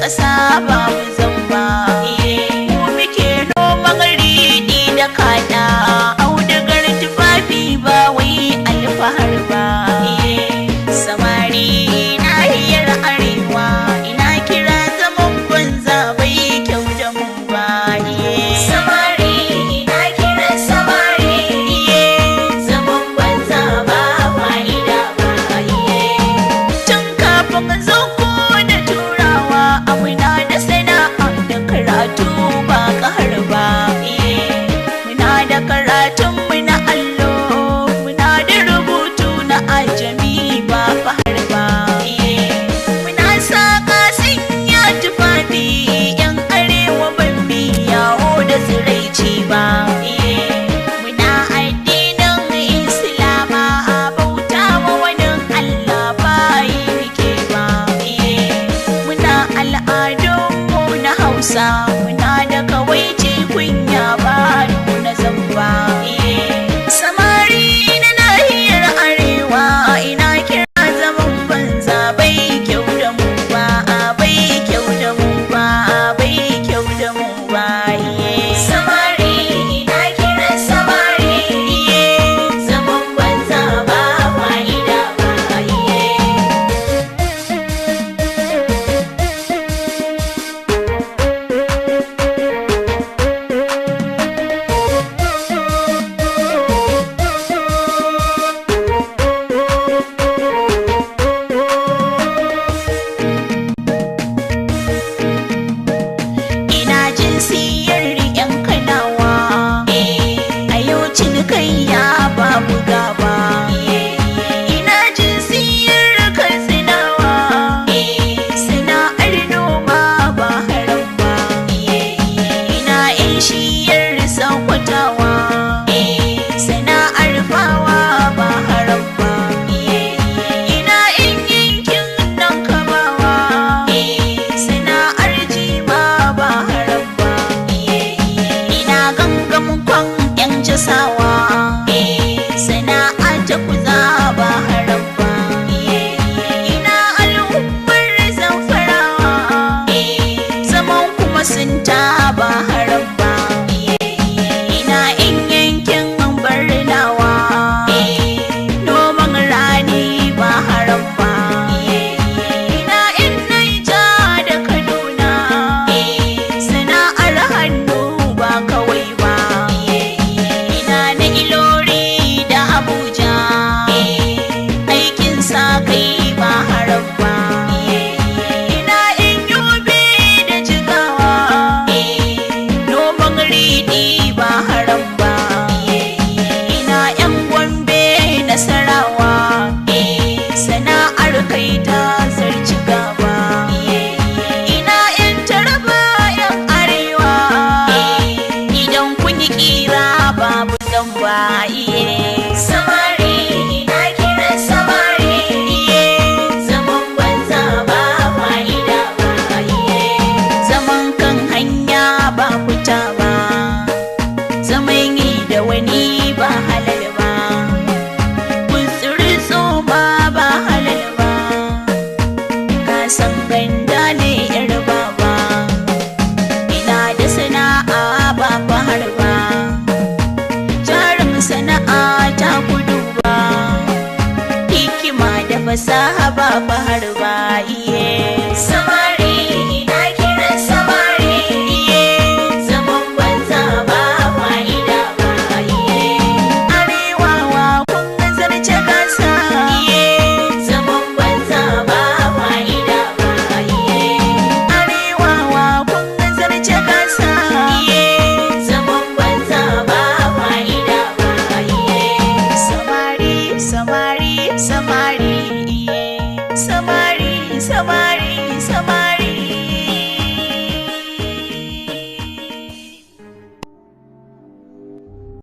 ƙasa ba mu zamba. Mu muke noman riɗi da kaɗa, audugar tufafi ba wai alfahar ba. Samari nahiyar arewa ina kira zaman banza bai kyau da mu ba. Samari ina kira samari, zaman banza ba fa'ida ba. Tun kafin zauko da turawa muna da sana'a da karatu ba ƙahar ba. Muna da karatun muna allo, muna da rubutu na ajami ba fahar ba. Muna saka sinya tufafi, yan arewa ban yawo da tsiraici ba. Muna addinin islama, bauta wa wani Allah ba yi rike ba. Muna al'adunmu na Hausa, muna da kawaici kunya ba nuna zamba. Samari na nahiyar arewa ina kira zaman banza bai kyau da mu ba, bai kyau da mu ba, bai kyau da mu ba. Samari ina kira samari, zaman banza ba fa'ida ba. Ina jin siyar yan kanawa, a yau cinikayya babu gaba. Ina jin siyar katsinawa, sana'ar noma ba haram ba. Ina in shiyar sakwatawa, sana'ar fawa ba haram ba. Ina in yankin nan kabawa, sana'ar jima ba haram ba. Ina gangamin kwan yan jasawa, sana'a ta kuza ba haram ba. Ina al'ummar zamfarawa, zaman kuma sun ta ba haram ba. Ina in yankin barnawa, noman rani ba haram ba. Ina in Naija da Kaduna, sana'ar hannu ba kawai ba. Ina na Ilori da Abuja, aikin sa kai ba haram ba. Ina in Yobe da Jigawa, noman riɗi ba haram ba. Ina yan Gombe Nasarawa, sana'ar kai ta zarci gaba. Ina yan Taraba yan arewa, idan kun yi kira babu zamba. Samari ina kira samari, zaman banza ba fa'ida ba. Zaman kan hanya ba fita ba, zaman yi da wani ba halal ba. Kunsuri tsoma ba halal ba, ka san ganda ne yar baba. Ina da sana'a ba fahar ba, jarin sana'a ta kudu ba. Hikima da fasaha ba fahar ba. Sama